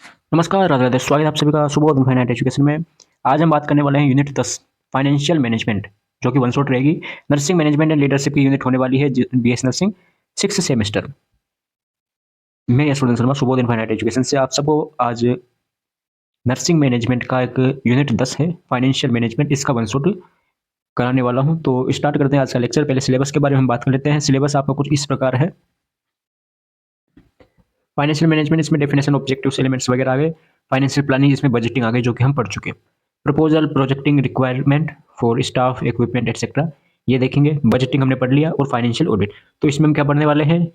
नमस्कार, राधे राधे। स्वागत है आप सभी का सुबोध फाइनेंस एजुकेशन में। आज हम बात करने वाले हैं यूनिट 10 फाइनेंशियल मैनेजमेंट, जो कि वन शॉट रहेगी। नर्सिंग मैनेजमेंट एंड लीडरशिप की यूनिट होने वाली है बीएस नर्सिंग 6th सेमेस्टर। मैं यशवर्धन शर्मा सुबोध फाइनेंस एजुकेशन से आप सबको आज नर्सिंग मैनेजमेंट का एक यूनिट 10 है फाइनेंशियल मैनेजमेंट, इसका वन शॉट कराने वाला हूँ। तो स्टार्ट करते हैं आज का लेक्चर। पहले सिलेबस के बारे में हम बात कर लेते हैं। सिलेबस आपका कुछ इस प्रकार है। फाइनेंशियल मैनेजमेंट, इसमें डेफिनेशन, ऑब्जेक्टिव्स, एलिमेंट्स वगैरह आ गए। फाइनेंशियल प्लानिंग, इसमें बजटिंग आ गई, जो कि हम पढ़ चुके हैं। Proposal, projecting, requirement for staff, equipment etcetera, ये देखेंगे। बजटिंग हमने पढ़ लिया। और फाइनेंशियल ऑडिट, तो इसमें हम क्या पढ़ने वाले हैं,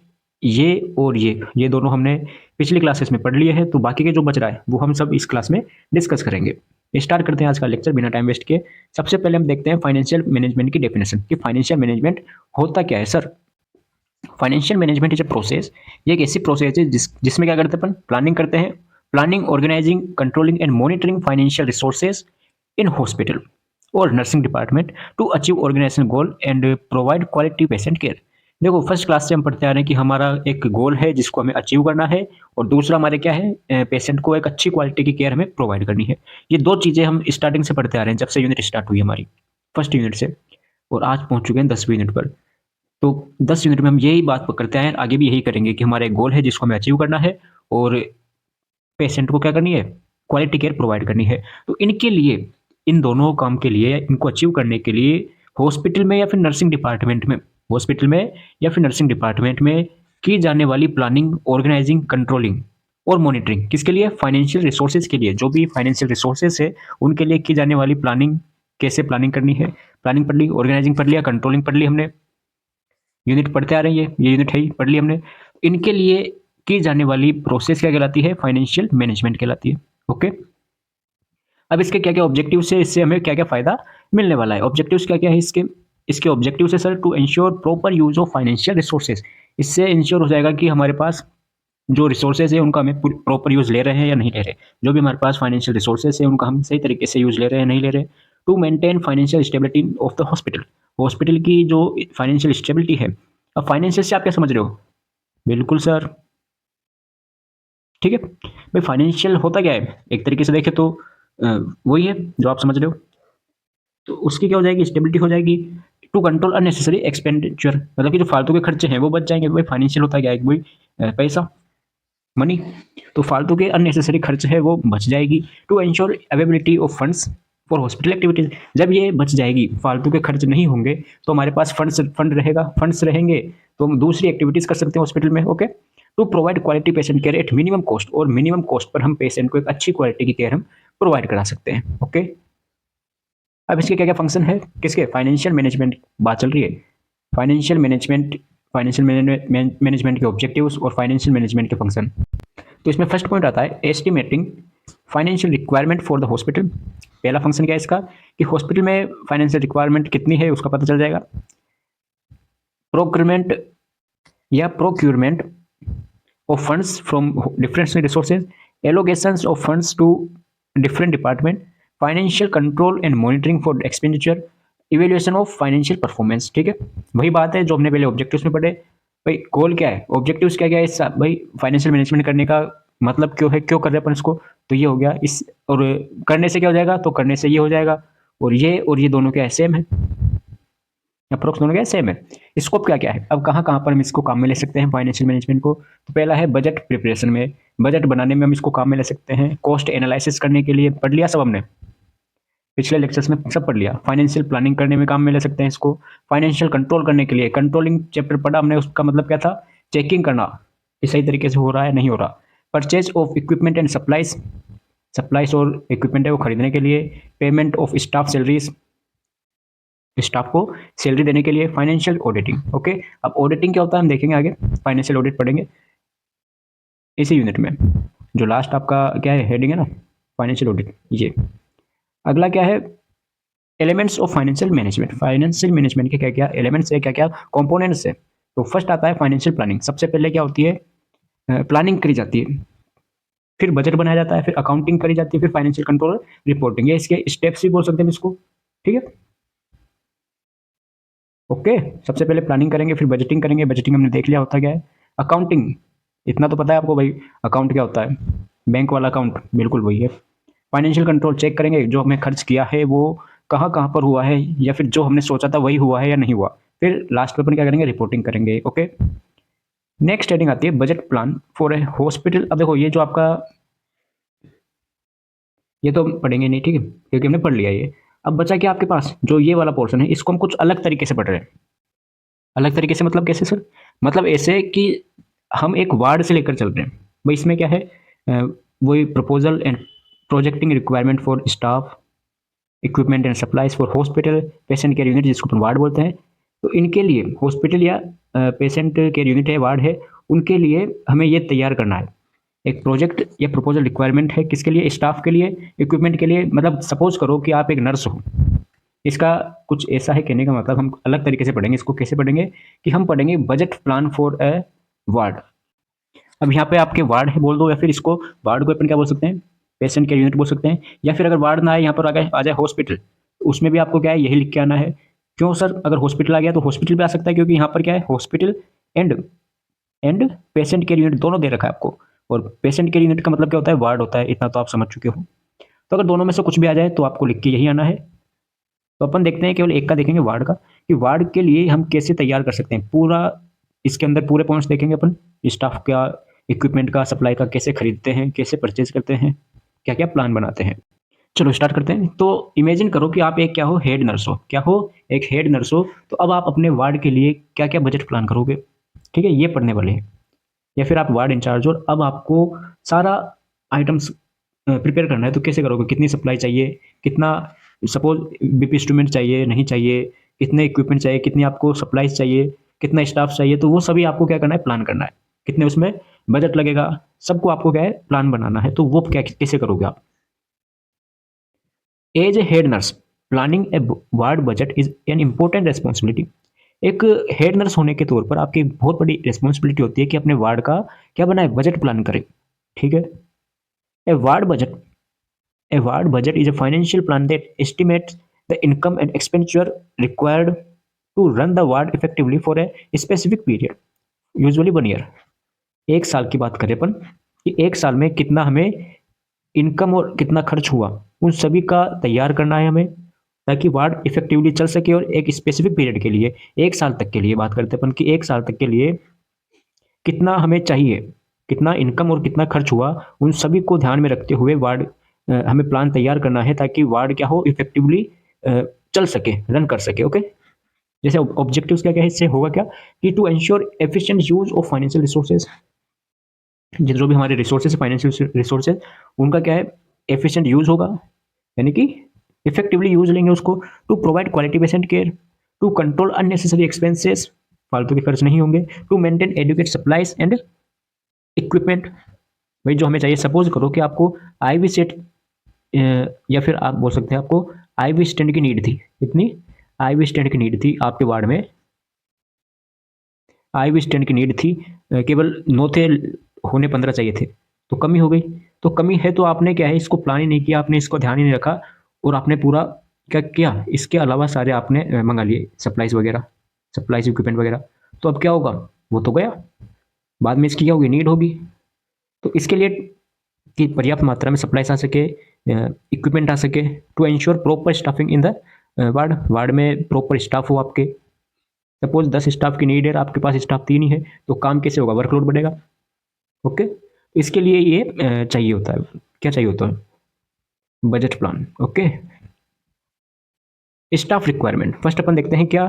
ये और ये दोनों हमने पिछली क्लासेस में पढ़ लिए हैं। तो बाकी के जो बच रहा है वो हम सब इस क्लास में डिस्कस करेंगे। स्टार्ट करते हैं आज का लेक्चर बिना टाइम वेस्ट किए। सबसे पहले हम देखते हैं फाइनेंशियल मैनेजमेंट की डेफिनेशन कि फाइनेंशियल मैनेजमेंट होता क्या है sir. Financial management is a process, ये एक ऐसी प्रोसेस है जिसमें क्या करते हैं अपन, प्लानिंग करते हैं। Planning, organising, controlling and monitoring financial resources in hospital और nursing department to achieve organisation goal and provide quality patient care. देखो, फर्स्ट क्लास से हम पढ़ते आ रहे हैं कि हमारा एक गोल है जिसको हमें अचीव करना है, और दूसरा हमारे क्या है, पेशेंट को एक अच्छी क्वालिटी की केयर हमें प्रोवाइड करनी है। ये दो चीजें हम स्टार्टिंग से पढ़ते आ रहे हैं, जब से यूनिट स्टार्ट हुई हमारी, फर्स्ट यूनिट से। और आज पहुंच चुके हैं 10वीं यूनिट पर। तो 10 यूनिट में हम यही बात करते हैं, आगे भी यही करेंगे कि हमारा एक गोल है जिसको हमें अचीव करना है, और पेशेंट को क्या करनी है, क्वालिटी केयर प्रोवाइड करनी है। तो इनके लिए, इन दोनों काम के लिए, इनको अचीव करने के लिए हॉस्पिटल में या फिर नर्सिंग डिपार्टमेंट में, हॉस्पिटल में या फिर नर्सिंग डिपार्टमेंट में की जाने वाली प्लानिंग, ऑर्गेनाइजिंग, कंट्रोलिंग और मॉनिटरिंग, किसके लिए, फाइनेंशियल रिसोर्सेज के लिए। जो भी फाइनेंशियल रिसोर्सेज है उनके लिए की जाने वाली प्लानिंग, कैसे प्लानिंग करनी है, प्लानिंग पढ़ ली, ऑर्गेनाइजिंग पढ़ लिया, कंट्रोलिंग पढ़ ली हमने, यूनिट पढ़ते आ रहे हैं, ये यूनिट है ही, पढ़ ली हमने। इनके लिए की जाने वाली प्रोसेस क्या कहलाती है, फाइनेंशियल मैनेजमेंट कहलाती है। ओके, अब इसके क्या क्या ऑब्जेक्टिव है, इससे हमें क्या क्या फायदा मिलने वाला है। ऑब्जेक्टिव्स क्या क्या है इसके, इसके ऑब्जेक्टिव है sir, to ensure proper use of financial resources. इससे इंश्योर हो जाएगा कि हमारे पास जो रिसोर्सेज है उनका हमें प्रॉपर यूज ले रहे हैं या नहीं ले रहे। जो भी हमारे पास फाइनेंशियल रिसोर्सेज है उनका हम सही तरीके से यूज ले रहे हैं, नहीं ले रहे। To maintain financial stability of the hospital, hospital की जो फाइनेंशियल स्टेबिलिटी है। अब फाइनेंशियल से आप क्या समझ रहे हो, बिल्कुल सर, ठीक है भाई। फाइनेंशियल होता क्या है, एक तरीके से देखें तो वही है जो आप समझ रहे हो। तो उसकी क्या हो जाएगी, स्टेबिलिटी हो जाएगी। टू कंट्रोल अननेसेसरी एक्सपेंडिचर, मतलब कि जो फालतू के खर्चे हैं वो बच जाएंगे। भाई फाइनेंशियल होता क्या है, वही पैसा, मनी। तो फालतू के अननेसेसरी खर्च है वो बच जाएगी। To ensure availability of funds for hospital activities, जब ये बच जाएगी, फालतू के खर्च नहीं होंगे, तो हमारे पास फंड रहेगा, फंड्स रहेंगे तो हम दूसरी एक्टिविटीज कर सकते हैं हॉस्पिटल में। Okay, to provide quality patient care at minimum cost, और मिनिमम कॉस्ट पर हम पेशेंट को एक अच्छी क्वालिटी की केयर हम प्रोवाइड करा सकते हैं। ओके, अब इसके क्या क्या फंक्शन है, किसके, फाइनेंशियल मैनेजमेंट बात चल रही है। फाइनेंशियल मैनेजमेंट, फाइनेंशियल मैनेजमेंट के ऑब्जेक्टिव्स और फाइनेंशियल मैनेजमेंट के फंक्शन। तो इसमें फर्स्ट पॉइंट आता है estimating financial requirement for the hospital. पहला फंक्शन क्या है इसका, कि हॉस्पिटल में फाइनेंशियल रिक्वायरमेंट कितनी है उसका पता चल जाएगा। प्रोक्योरमेंट या procurement of funds from different resources, allocations of funds to different department, financial control and monitoring for expenditure, evaluation of financial performance. ठीक है, वही बात है जो हमने पहले ऑब्जेक्टिव्स में पढ़े। भाई गोल क्या है, ऑब्जेक्टिव्स क्या क्या है इस, भाई फाइनेंशियल मैनेजमेंट करने का मतलब क्यों है, क्यों कर रहे हैं अपन इसको। तो ये हो गया इस, और करने से क्या हो जाएगा, तो करने से ये हो जाएगा। और ये दोनों क्या है, सेम है, अप्रोक्स दोनों क्या है, सेम है। स्कोप क्या क्या है, अब कहाँ कहाँ पर हम इसको काम में ले सकते हैं फाइनेंशियल मैनेजमेंट को। तो पहला है बजट प्रिपरेशन में, बजट बनाने में हम इसको काम में ले सकते हैं। कॉस्ट एनालिसिस करने के लिए पढ़ लिया सब हमने, पिछले लेक्चर्स में सब पढ़ लिया। फाइनेंशियल प्लानिंग करने में काम में ले सकते हैं इसको। फाइनेंशियल कंट्रोल करने के लिए, कंट्रोलिंग चैप्टर पढ़ा हमने, उसका मतलब क्या था, चेकिंग करना कि सही तरीके से हो रहा है नहीं हो रहा। Purchase of equipment and supplies, supplies और इक्विपमेंट है वो खरीदने के लिए। Payment of staff salaries, staff को सैलरी देने के लिए। Financial auditing. ओके, अब ऑडिटिंग क्या होता है हम देखेंगे आगे, फाइनेंशियल ऑडिट पढ़ेंगे इसी यूनिट में। जो लास्ट आपका क्या है, हेडिंग है ना, फाइनेंशियल ऑडिट। ये अगला क्या है, elements of financial management. Financial management के क्या क्या एलिमेंट्स है, क्या क्या कंपोनेंट्स है। तो फर्स्ट आता है फाइनेंशियल प्लानिंग। सबसे पहले क्या होती है, प्लानिंग करी जाती है, फिर बजट बनाया जाता है, फिर अकाउंटिंग करी जाती है, फिर फाइनेंशियल कंट्रोल, रिपोर्टिंग। ये इसके स्टेप्स भी बोल सकते हैं इसको, ठीक है। ओके, सबसे पहले प्लानिंग करेंगे, फिर बजटिंग करेंगे। बजटिंग हमने देख लिया होता क्या है। अकाउंटिंग, इतना तो पता है आपको भाई, अकाउंट क्या होता है। बैंक वाला अकाउंट बिल्कुल वही है। फाइनेंशियल कंट्रोल चेक करेंगे जो हमने खर्च किया है वो कहाँ कहाँ पर हुआ है, या फिर जो हमने सोचा था वही हुआ है या नहीं हुआ। फिर लास्ट में अपन क्या करेंगे, रिपोर्टिंग करेंगे। ओके, नेक्स्ट हेडिंग आती है budget plan for a hospital. अब देखो ये जो आपका, ये तो हम पढ़ेंगे नहीं, ठीक है, क्योंकि हमने पढ़ लिया ये। अब बचा क्या आपके पास, जो ये वाला पोर्शन है इसको हम कुछ अलग तरीके से पढ़ रहे हैं। अलग तरीके से मतलब कैसे सर? मतलब ऐसे कि हम एक वार्ड से लेकर चल रहे हैं भाई। इसमें क्या है, वही proposal and projecting requirement for staff, equipment and supplies for hospital, patient care unit जिसको अपन वार्ड बोलते हैं। तो इनके लिए हॉस्पिटल या पेशेंट केयर यूनिट है, वार्ड है, उनके लिए हमें ये तैयार करना है। एक प्रोजेक्ट या प्रपोजल रिक्वायरमेंट है किसके लिए, स्टाफ के लिए, इक्विपमेंट के लिए। मतलब सपोज करो कि आप एक नर्स हो, इसका कुछ ऐसा है कहने का मतलब, हम अलग तरीके से पढ़ेंगे इसको। कैसे पढ़ेंगे कि हम पढ़ेंगे budget plan for a ward. अब यहाँ पे आपके वार्ड है बोल दो, या फिर इसको वार्ड को अपन क्या बोल सकते हैं, पेशेंट केयर यूनिट बोल सकते हैं। या फिर अगर वार्ड ना आए, यहाँ पर आ जाए हॉस्पिटल, उसमें भी आपको क्या है, यही लिख के आना है। क्यों सर? अगर हॉस्पिटल आ गया तो हॉस्पिटल भी आ सकता है, क्योंकि यहाँ पर क्या है, hospital and and patient care unit दोनों दे रखा है आपको। और पेशेंट केयर यूनिट का मतलब क्या होता है, वार्ड होता है। इतना तो आप समझ चुके हो। तो अगर दोनों में से कुछ भी आ जाए तो आपको लिख के यही आना है। तो अपन देखते हैं, केवल एक का देखेंगे, वार्ड का, कि वार्ड के लिए हम कैसे तैयार कर सकते हैं पूरा। इसके अंदर पूरे पॉइंट्स देखेंगे अपन, स्टाफ का, इक्विपमेंट का, सप्लाई का, कैसे खरीदते हैं, कैसे परचेज करते हैं, क्या क्या प्लान बनाते हैं। चलो स्टार्ट करते हैं। तो इमेजिन करो कि आप एक क्या हो, हेड नर्स हो। क्या हो? एक हेड नर्स हो। तो अब आप अपने वार्ड के लिए क्या क्या बजट प्लान करोगे, ठीक है, ये पढ़ने वाले हैं। या फिर आप वार्ड इंचार्ज हो और अब आपको सारा आइटम्स प्रिपेयर करना है। तो कैसे करोगे, कितनी सप्लाई चाहिए, कितना सपोज बीपी इंस्ट्रूमेंट चाहिए, नहीं चाहिए, कितने इक्विपमेंट चाहिए, कितनी आपको सप्लाईज चाहिए, कितना स्टाफ चाहिए, तो वो सभी आपको क्या करना है, प्लान करना है। कितने उसमें बजट लगेगा, सबको आपको क्या है, प्लान बनाना है। तो वो क्या कैसे करोगे आप? As a head nurse, planning a ward budget is an important responsibility. एक हेड नर्स होने के तौर पर आपकी बहुत बड़ी रिस्पॉन्सिबिलिटी होती है कि अपने वार्ड का क्या बनाए, बजट प्लान करें। ठीक है। A ward budget, a ward budget is a financial plan that estimates the income and expenditure required to run the ward effectively for a specific period, usually 1 year। एक साल की बात करें अपन, कि एक साल में कितना हमें इनकम और कितना खर्च हुआ, उन सभी का तैयार करना है हमें, ताकि वार्ड इफेक्टिवली चल सके। और एक स्पेसिफिक पीरियड के लिए, एक साल तक के लिए बात करते हैं अपन, कि एक साल तक के लिए कितना हमें चाहिए, कितना इनकम और कितना खर्च हुआ, उन सभी को ध्यान में रखते हुए वार्ड हमें प्लान तैयार करना है, ताकि वार्ड क्या हो, इफेक्टिवली चल सके, रन कर सके। ओके, जैसे ऑब्जेक्टिव्स क्या क्या है, इससे होगा क्या, कि to ensure efficient use of financial resources, जो भी हमारे रिसोर्सेज है, फाइनेंशियल रिसोर्सेज, उनका क्या है, एफिशिएंट यूज होगा, यानी कि इफेक्टिवली यूज लेंगे उसको। To provide quality patient care, to control unnecessary expenses, फालतू के खर्च नहीं होंगे। To maintain adequate supplies and equipment, भाई जो हमें चाहिए। सपोज करो कि आपको आईवी सेट, या फिर आप बोल सकते हैं आपको आईवी स्टैंड की नीड थी। इतनी आईवी स्टैंड की नीड थी आपके वार्ड में, आईवी स्टैंड की नीड थी, केवल 9 थे, होने 15 चाहिए थे, तो कमी हो गई। तो कमी है तो आपने क्या है, इसको प्लान ही नहीं किया, आपने इसको ध्यान ही नहीं रखा, और आपने पूरा क्या किया, इसके अलावा सारे आपने मंगा लिए, सप्लाईज वगैरह, सप्लाईज इक्विपमेंट वगैरह। तो अब क्या होगा, वो तो गया, बाद में इसकी क्या होगी, नीड होगी। तो इसके लिए कि पर्याप्त मात्रा में सप्लाईज आ सके, इक्विपमेंट आ सके, to ensure proper staffing in the ward, ward में प्रॉपर स्टाफ हो आपके। सपोज 10 स्टाफ की नीड है, आपके पास स्टाफ 3 ही है, तो काम कैसे होगा, वर्कलोड बढ़ेगा। ओके, इसके लिए ये चाहिए होता है, क्या चाहिए होता है, budget plan. Okay, staff requirement first अपन देखते हैं क्या,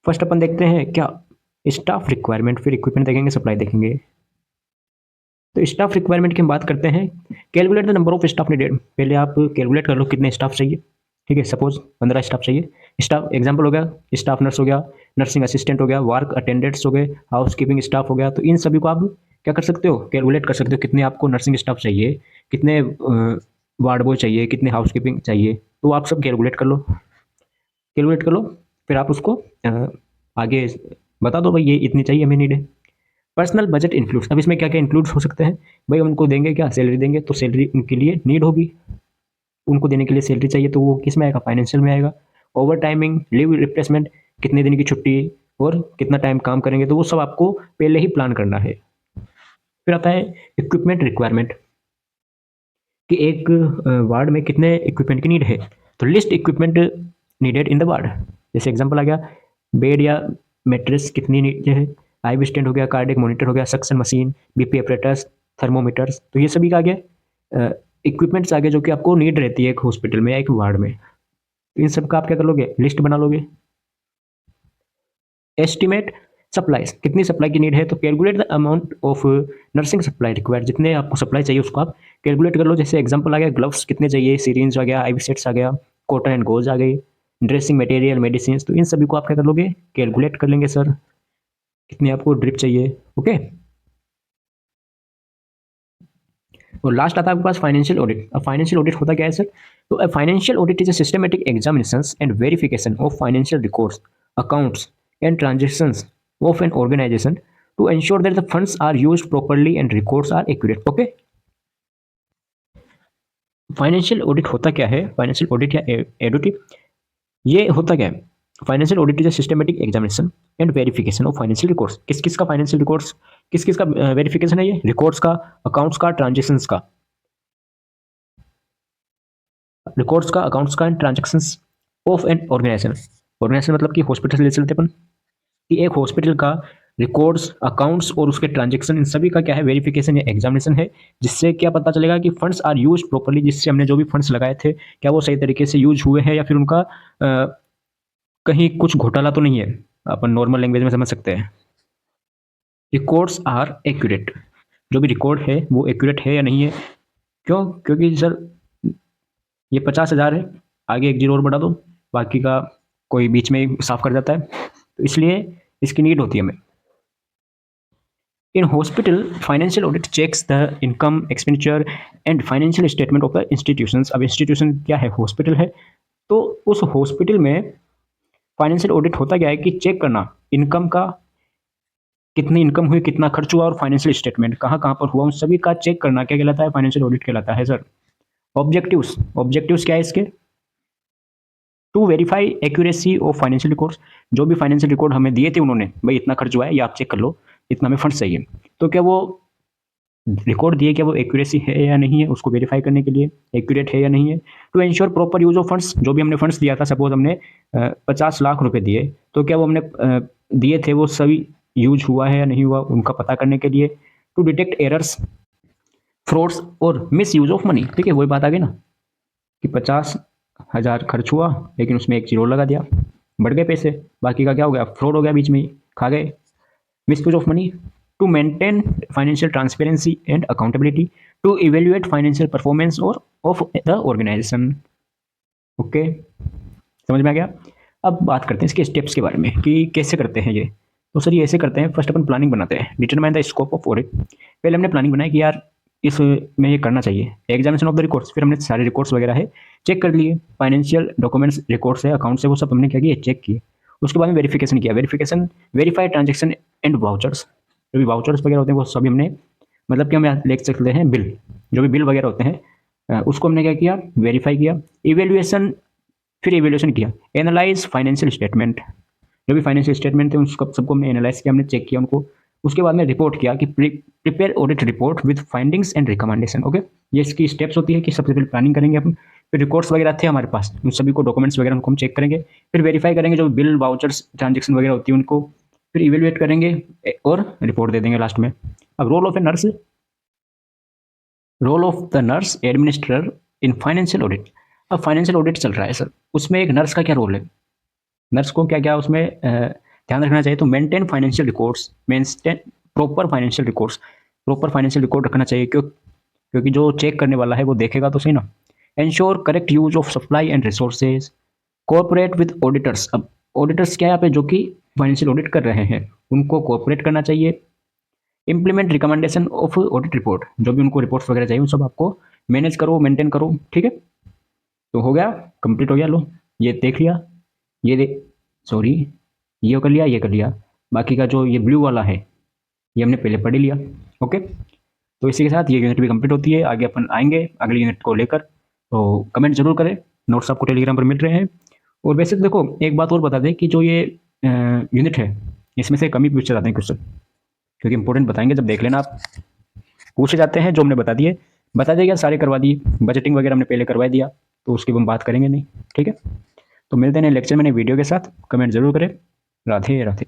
फर्स्ट अपन देखते हैं क्या, स्टाफ रिक्वायरमेंट, फिर इक्विपमेंट देखेंगे, सप्लाई देखेंगे। तो स्टाफ रिक्वायरमेंट की हम बात करते हैं। Calculate the number of staff needed, पहले आप कैलकुलेट कर लो कितने स्टाफ चाहिए। ठीक है, सपोज 15 स्टाफ चाहिए। स्टाफ एग्जांपल हो गया, स्टाफ नर्स हो गया, नर्सिंग असिस्टेंट हो गया, वर्क अटेंडेंट्स हो गए, हाउस कीपिंग स्टाफ हो गया। तो इन सभी को आप क्या कर सकते हो, कैलकुलेट कर सकते हो, कितने आपको नर्सिंग स्टाफ चाहिए, कितने वार्ड बॉय चाहिए, कितने हाउस कीपिंग चाहिए। तो आप सब कैलकुलेट कर लो, कैलकुलेट कर लो, फिर आप उसको आगे बता दो, भाई ये इतनी चाहिए हमें नीड है। पर्सनल बजट इंक्लूड्स, अब इसमें क्या क्या इंक्लूड हो सकते हैं, भाई उनको देंगे क्या, सैलरी देंगे, तो सैलरी उनके लिए नीड होगी, उनको देने के लिए सैलरी चाहिए, तो वो किस में आएगा, फाइनेंशियल में आएगा। ओवर टाइमिंग, लीव रिप्लेसमेंट, कितने दिन की छुट्टी और कितना टाइम काम करेंगे, तो वो सब आपको पहले ही प्लान करना है। फिर आता है इक्विपमेंट रिक्वायरमेंट, कि एक वार्ड में कितने इक्विपमेंट की नीड है, तो list equipment needed in the ward. जैसे एग्जांपल आ गया, बेड या मेट्रेस कितनी नीड है, आईवी स्टैंड हो गया, कार्डियक मॉनिटर हो गया, suction machine, BP operators, thermometers, तो ये सभी का आ गया इक्विपमेंट्स आ गए जो कि आपको नीड रहती है एक हॉस्पिटल में या एक वार्ड में। तो इन सब का आप क्या कर लोगे, लिस्ट बना लोगे। एस्टिमेट सप्लाईज, कितनी सप्लाई की नीड है, तो calculate the amount of nursing supply required, जितने आपको सप्लाई चाहिए उसको आप कैलकुलेट कर लो। जैसे एग्जांपल आ गया, ग्लव्स कितने चाहिए, सीरिंज आ गया, आईवी सेट्स आ गया, कॉटन एंड गोज आ गई, ड्रेसिंग मटेरियल, मेडिसिन, तो इन सभी को आप क्या कर लोगे, कैलकुलेट कर लेंगे सर कितनी आपको ड्रिप चाहिए। ओके, और लास्ट आता है आपके पास फाइनेंशियल ऑडिट। अब फाइनेंशियल ऑडिट होता क्या है सर, तो financial audit is a systematic examinations and verification of financial records, accounts and transactions of an organization to ensure that the funds are used properly and records are accurate. Okay, financial audit होता क्या है, financial audit या audit ये होता क्या है, financial audit is a systematic examination and verification of financial records. किस किस का फाइनेंशियल रिकॉर्ड्स, किस किस का वेरिफिकेशन है, ये रिकॉर्ड्स का, अकाउंट्स का, ट्रांजेक्शन्स का, रिकॉर्ड्स का, अकाउंट्स का and transactions of an organization. Organization मतलब कि हॉस्पिटल से ले चलते अपन, कि एक हॉस्पिटल का रिकॉर्ड्स, अकाउंट्स और उसके ट्रांजेक्शन, इन सभी का क्या है, वेरिफिकेशन या एग्जामिनेशन है, जिससे क्या पता चलेगा कि फंड्स आर यूज प्रॉपर्ली, जिससे हमने जो भी फंड्स लगाए थे क्या वो सही तरीके से यूज हुए हैं या फिर उनका कहीं कुछ घोटाला तो नहीं है, अपन नॉर्मल लैंग्वेज में समझ सकते हैं। रिकॉर्ड्स आर एक्यूरेट, जो भी रिकॉर्ड है वो एक्यूरेट है या नहीं है, क्यों, क्योंकि सर ये 50,000 है, आगे एक जीरो और बढ़ा दो, बाकी का कोई बीच में ही साफ कर जाता है, तो इसलिए इसकी नीड होती है हमें। In hospital financial audit checks the income, expenditure and financial statement of the institutions. अब इंस्टीट्यूशन क्या है, हॉस्पिटल है, तो उस हॉस्पिटल में फाइनेंशियल ऑडिट होता क्या है कि चेक करना इनकम का, कितनी इनकम हुई, कितना खर्च हुआ, और फाइनेंशियल स्टेटमेंट कहाँ कहाँ पर हुआ, उन सभी का चेक करना क्या कहलाता है, फाइनेंशियल ऑडिट कहलाता है सर। ऑब्जेक्टिव्स, ऑब्जेक्टिव्स क्या है इसके, to verify accuracy of financial records, जो भी फाइनेंशियल रिकॉर्ड हमें दिए थे उन्होंने, भाई इतना खर्च हुआ है या आप चेक कर लो, इतना हमें फंड चाहिए, तो क्या वो रिकॉर्ड दिए क्या वो एक्यूरेसी है या नहीं है, उसको वेरीफाई करने के लिए एक्यूरेट है या नहीं है। To ensure proper use of funds, जो भी हमने फंड्स दिया था, सपोज हमने 50 लाख रुपए दिए, तो क्या वो हमने दिए थे वो सभी यूज हुआ है या नहीं हुआ, उनका पता करने के लिए। टू डिटेक्ट एरर्स, फ्रॉड्स और मिस यूज ऑफ मनी, ठीक है, वही बात आ गई ना कि 50,000 खर्च हुआ लेकिन उसमें एक जीरो लगा दिया, बढ़ गए पैसे, बाकी का क्या हो गया, फ्रॉड हो गया, बीच में ही खा गए, misuse of money. To maintain financial transparency and accountability, to evaluate financial performance or of the organization. Okay, समझ में आ गया। अब बात करते हैं इसके स्टेप्स के बारे में कि कैसे करते हैं ये। तो सर ये ऐसे करते हैं, फर्स्ट अपन प्लानिंग बनाते हैं, determine the scope of audit. पहले हमने प्लानिंग बनाई कि यार इसमें ये करना चाहिए, एग्जामिनेशन ऑफ द रिकॉर्ड्स, फिर हमने सारे रिकॉर्ड्स वगैरह है चेक कर लिए, फाइनेंशियल डॉक्यूमेंट्स, रिकॉर्ड्स है, अकाउंट्स है, वो सब हमने क्या किया, चेक किए। उसके बाद में वेरिफिकेशन किया, verification, verify transaction and vouchers, जो भी वाउचर्स वगैरह होते हैं वो सभी हमने, मतलब कि हम यहाँ लिख सकते हैं बिल, जो भी बिल वगैरह होते हैं उसको हमने क्या किया, वेरीफाई किया। इवेल्युएशन, फिर इवेल्युएशन किया। एनालाइज फाइनेंशियल स्टेटमेंट, जो भी फाइनेंशियल स्टेटमेंट थे उसको सबको हमने एनालाइज किया, हमने चेक किया उनको। उसके बाद में रिपोर्ट किया कि prepare audit report with findings and recommendation. Okay, ये इसकी स्टेप्स होती है कि सबसे पहले प्लानिंग करेंगे अपन, फिर रिकॉर्ड्स वगैरह थे हमारे पास, उन सभी को डॉक्यूमेंट्स वगैरह उनको हम चेक करेंगे, फिर वेरीफाई करेंगे जो बिल, वाउचर्स, ट्रांजेक्शन वगैरह होती है उनको, फिर इवेल्युएट करेंगे और रिपोर्ट दे देंगे लास्ट में। अब role of a nurse, role of the nurse administrator in financial audit. अब फाइनेंशियल ऑडिट चल रहा है सर, उसमें एक नर्स का क्या रोल है, नर्स को क्या क्या उसमें ध्यान रखना चाहिए, तो maintain financial records, maintain proper financial records, proper financial record रखना चाहिए, क्योंकि जो चेक करने वाला है वो देखेगा तो सही ना। Ensure correct use of supply and resources, cooperate with auditors. अब ऑडिटर्स क्या है यहाँ पे, जो कि फाइनेंशियल ऑडिट कर रहे हैं उनको कोऑपरेट करना चाहिए। Implement recommendation of audit report, जो भी उनको रिपोर्ट्स वगैरह चाहिए उन सब आपको मैनेज करो, मेंटेन करो, ठीक है। तो हो गया, कंप्लीट हो गया, लो ये देख लिया, ये सॉरी ये कर लिया, ये कर लिया, बाकी का जो ये ब्लू वाला है ये हमने पहले पढ़ ही लिया। ओके, तो इसी के साथ ये यूनिट भी कंप्लीट होती है, आगे अपन आएंगे अगले यूनिट को लेकर, तो कमेंट जरूर करें, नोट्स आपको टेलीग्राम पर मिल रहे हैं। और वैसे तो देखो एक बात और बता दें कि जो ये यूनिट है इसमें से कम ही पूछे जाते हैं क्वेश्चन, क्योंकि इंपॉर्टेंट बताएंगे, जब देख लेना आप, पूछे जाते हैं जो हमने बता दिए, बता दिया, सारे करवा दिए, बजटिंग वगैरह हमने पहले करवा दिया, तो उसकी हम बात करेंगे नहीं। ठीक है, तो मिलते हैं लेक्चर में नए वीडियो के साथ। कमेंट जरूर करें। राधे राधे।